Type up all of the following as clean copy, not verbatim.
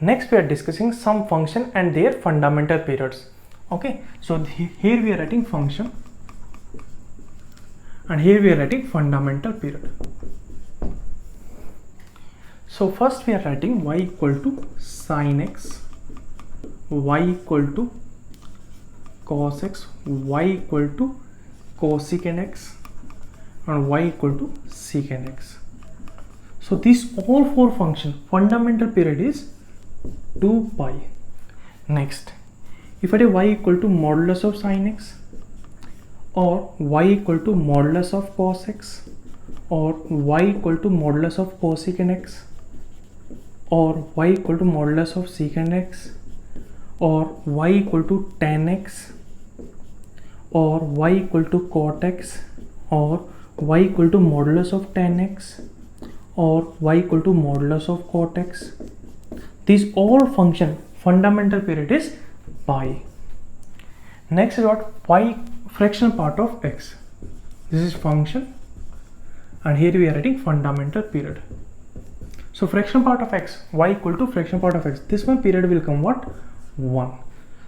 Next we are discussing some function and their fundamental periods. Okay, so here we are writing function and here we are writing fundamental period. So first we are writing y equal to sin x, y equal to cos x, y equal to cosecant x and y equal to secant x. So these all four function fundamental period is 2 pi. Next, if I take y equal to modulus of sin x or y equal to modulus of cos x or y equal to modulus of cosecant x or y equal to modulus of secant x or y equal to tan x or y equal to cot x or y equal to modulus of tan x or y equal to modulus of cot x. These all function fundamental period is pi. Next is what? Y fractional part of x. This is function and here we are writing fundamental period. So fractional part of x, y equal to fractional part of x. This one period will come what? 1.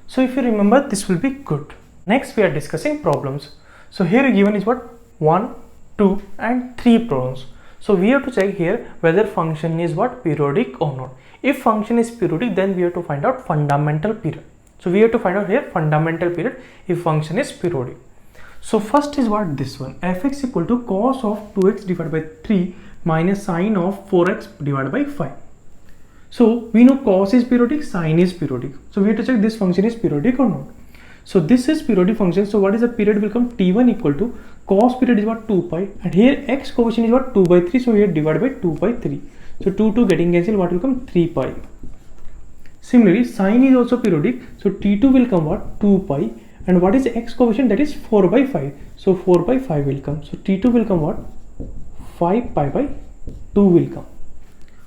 So if you remember, this will be good. Next we are discussing problems. So here given is what? 1, 2 and 3 problems. So we have to check here whether function is what? Periodic or not. If function is periodic, then we have to find out fundamental period. So we have to find out here fundamental period if function is periodic. So first is what? This one, fx equal to cos of 2x divided by 3 minus sine of 4x divided by 5. So we know cos is periodic, sine is periodic. So we have to check this function is periodic or not. So this is periodic function. So what is the period will come? T1 equal to cos period is what? 2 pi and here x coefficient is what? 2 by 3. So here divided by 2 by 3. So 2 getting cancelled, what will come? 3 pi. Similarly, sine is also periodic. So T2 will come what? 2 pi. And what is x coefficient? That is 4 by 5. So 4 by 5 will come. So T2 will come what? 5 pi by 2 will come.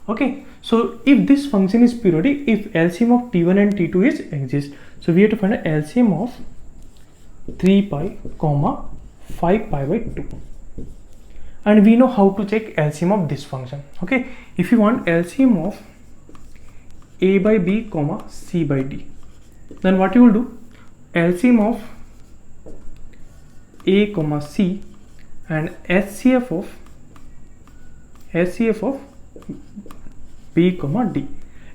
Okay. So if this function is periodic, if LCM of T1 and T2 is exist, so we have to find an LCM of 3 pi comma 5 pi by 2. And we know how to check LCM of this function. Okay, if you want LCM of a by b comma c by d, then what you will do? LCM of a comma c and SCF of b comma d.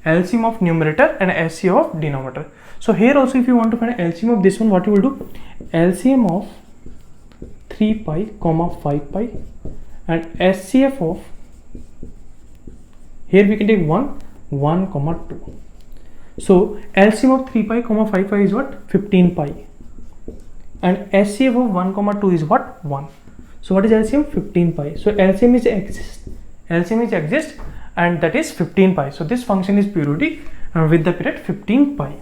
LCM of numerator and SCF of denominator. So here also if you want to find LCM of this one, what you will do? LCM of 3 pi comma 5 pi and SCF of, here we can take 1 comma 2. So LCM of 3 pi comma 5 pi is what? 15 pi and SCF of 1 comma 2 is what? 1. So what is LCM? 15 pi. So LCM is exist and that is 15 pi. So this function is periodic with the period 15 pi.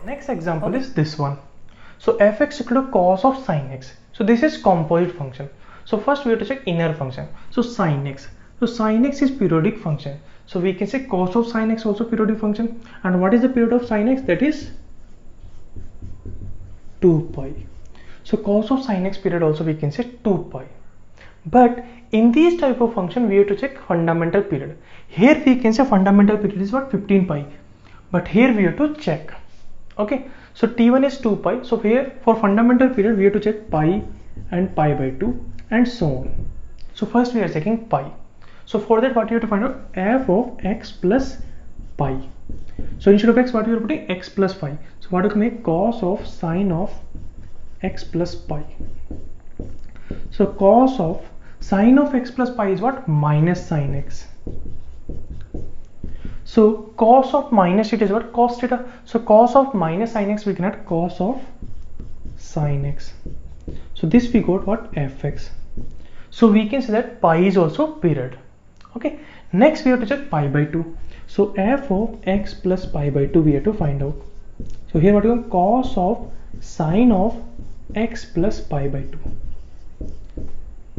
Next example is this one. So fx equal to cos of sin x. So this is composite function. So first we have to check inner function. So sin x. So sin x is periodic function. So we can say cos of sin x also periodic function. And what is the period of sin x? That is 2 pi. So cos of sin x period also we can say 2 pi. But in these type of function we have to check fundamental period. Here we can say fundamental period is what? 15 pi. But here we have to check. Okay. So T1 is 2 pi. So here for fundamental period we have to check pi and pi by 2 and so on. So first we are checking pi. So for that what you have to find out? F of x plus pi. So instead of x what you are putting? X plus pi. So what you can make? Cos of sine of x plus pi. So cos of sine of x plus pi is what? Minus sine x. So cos of minus theta is what? Cos theta. So cos of minus sine x we can add cos of sine x. So this we got what? Fx. So we can say that pi is also period. Okay. Next we have to check pi by 2. So f of x plus pi by 2 we have to find out. So here what you have? Cos of sine of x plus pi by 2.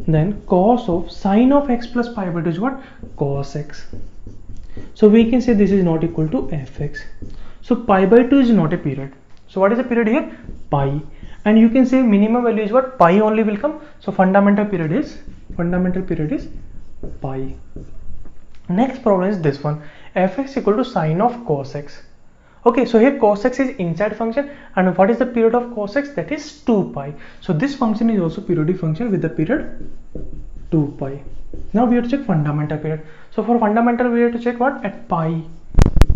Then cos of sine of x plus pi by 2 is what? Cos x. So we can say this is not equal to fx. So pi by 2 is not a period. So what is the period here? Pi. And you can say minimum value is what? Pi only will come. So fundamental period is pi. Next problem is this one, fx equal to sine of cos x. Okay, so here cos x is inside function, and what is the period of cos x? That is 2 pi. So this function is also periodic function with the period 2 pi. Now we have to check fundamental period. So for fundamental we have to check what? At pi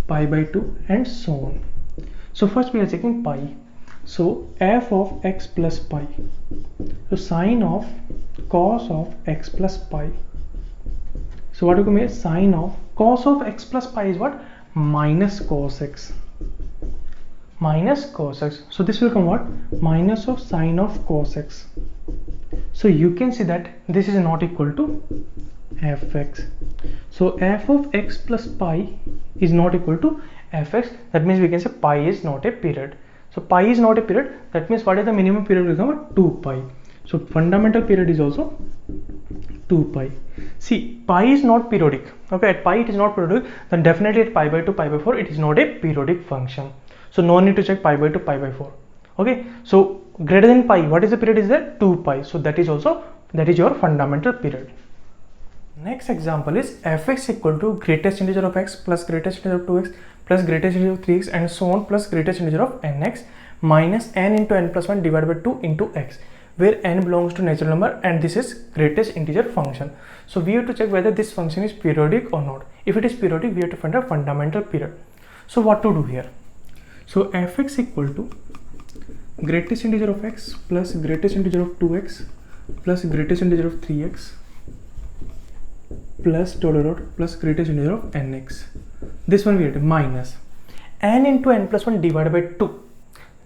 by 2 and so on. So first we are checking pi. So f of x plus pi. So sine of cos of x plus pi. So what you can make? Sine of cos of x plus pi is what? Minus cos x. Minus cos x. So this will come what? Minus of sine of cos x. So you can see that this is not equal to fx. So f of x plus pi is not equal to fx. That means we can say pi is not a period. So pi is not a period. That means what is the minimum period? Will come 2 pi. So fundamental period is also 2 pi. See, pi is not periodic. Okay, at pi it is not periodic. Then definitely at pi by 2, pi by 4, it is not a periodic function. So no need to check pi by 2, pi by 4. Okay, so greater than pi, what is the period? Is there 2 pi? So that is your fundamental period. Next example is fx equal to greatest integer of x plus greatest integer of 2x plus greatest integer of 3x and so on plus greatest integer of nx minus n into n plus 1 divided by 2 into x, where n belongs to natural number and this is greatest integer function. So we have to check whether this function is periodic or not. If it is periodic, we have to find a fundamental period. So what to do here? So fx equal to greatest integer of x plus greatest integer of 2x plus greatest integer of 3x plus dot plus greatest integer of nx. This one we have to minus n into n plus 1 divided by 2.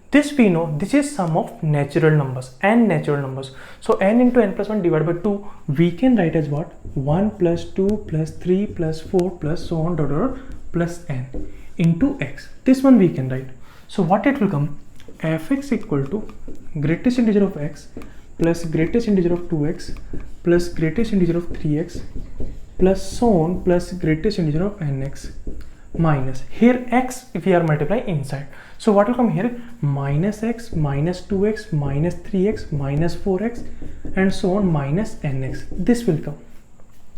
This we know, this is sum of natural numbers and natural numbers. So n into n plus 1 divided by 2 we can write as what? 1 plus 2 plus 3 plus 4 plus so on dot plus n into x. This one we can write. So what it will come? Fx equal to greatest integer of x plus greatest integer of 2x plus greatest integer of 3x plus so on plus greatest integer of nx minus here x if we are multiplying inside. So what will come here? Minus x minus 2x minus 3x minus 4x and so on minus nx. This will come.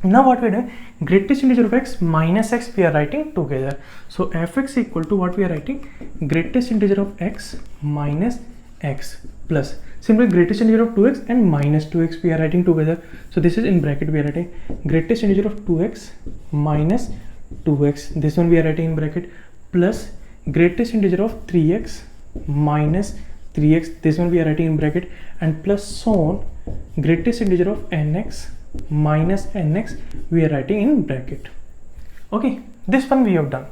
Now what we are doing? Greatest integer of x minus x we are writing together. So fx equal to what we are writing? Greatest integer of x minus x plus simply greatest integer of 2x and minus 2x we are writing together. So this is in bracket we are writing greatest integer of 2x minus 2x. This one we are writing in bracket plus greatest integer of 3x minus 3x. This one we are writing in bracket and plus so on greatest integer of nx minus nx we are writing in bracket. Okay, this one we have done,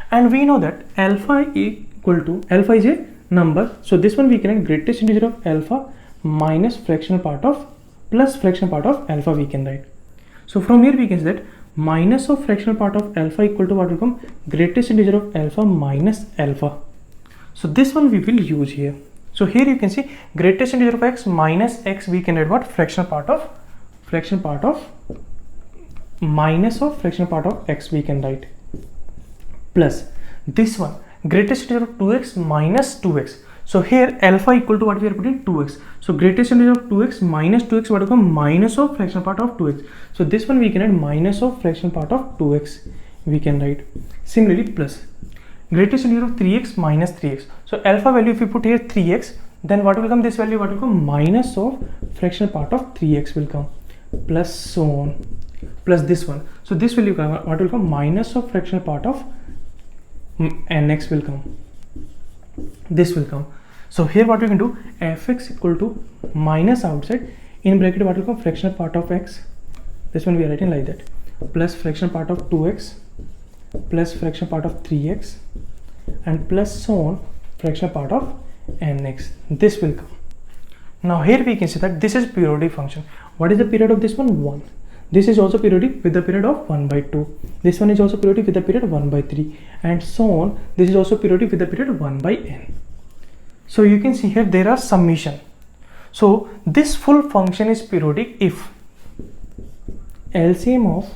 and we know that alpha equal to alpha is a number. So this one we can write greatest integer of alpha minus fractional part of plus fractional part of alpha we can write. So from here we can say that minus of fractional part of alpha equal to what will come? Greatest integer of alpha minus alpha. So this one we will use here. So here you can see greatest integer of x minus x we can write what? Fractional part of minus of fractional part of x we can write plus this one greatest integer of 2x minus 2x. So here alpha equal to what we are putting? 2x. So greatest integer of 2x minus 2x what will come? Minus of fractional part of 2x. So this one we can write minus of fractional part of 2x we can write. Similarly plus greatest integer of 3x minus 3x. So alpha value if we put here 3x, then what will come? This value what will come? Minus of fractional part of 3x will come plus so on plus this one. So this will come what will come? Minus of fractional part of nx will come. This will come. So here what we can do? Fx equal to minus outside in bracket what will come? Fractional part of x. This one we are writing like that plus fractional part of 2x plus fractional part of 3x and plus so on fractional part of nx. This will come. Now here we can see that this is periodic function. What is the period of this one? 1. This is also periodic with the period of 1 by 2. This one is also periodic with the period of 1 by 3 and so on. This is also periodic with the period of 1 by n. So you can see here there are summation. So this full function is periodic if LCM of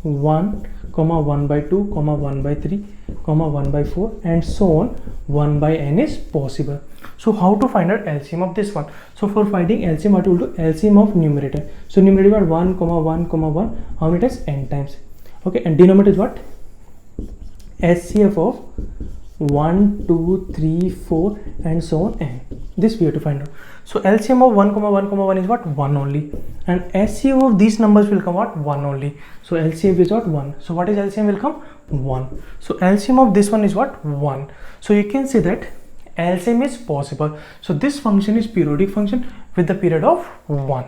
1, 1 by 2, 1 by 3, 1 by 4 and so on 1 by n is possible. So how to find out LCM of this one? So for finding LCM what we will do? LCM of numerator. So numerator 1, 1, 1, how many times? N times. Okay, and denominator is what? HCF of 1, 2, 3, 4 and so on, and this we have to find out. So LCM of 1, 1, 1 is what? 1 only, and HCF of these numbers will come what? 1 only. So LCF is what? 1. So what is LCM will come? 1. So LCM of this one is what? 1. So you can say that LCM is possible. So this function is periodic function with the period of 1.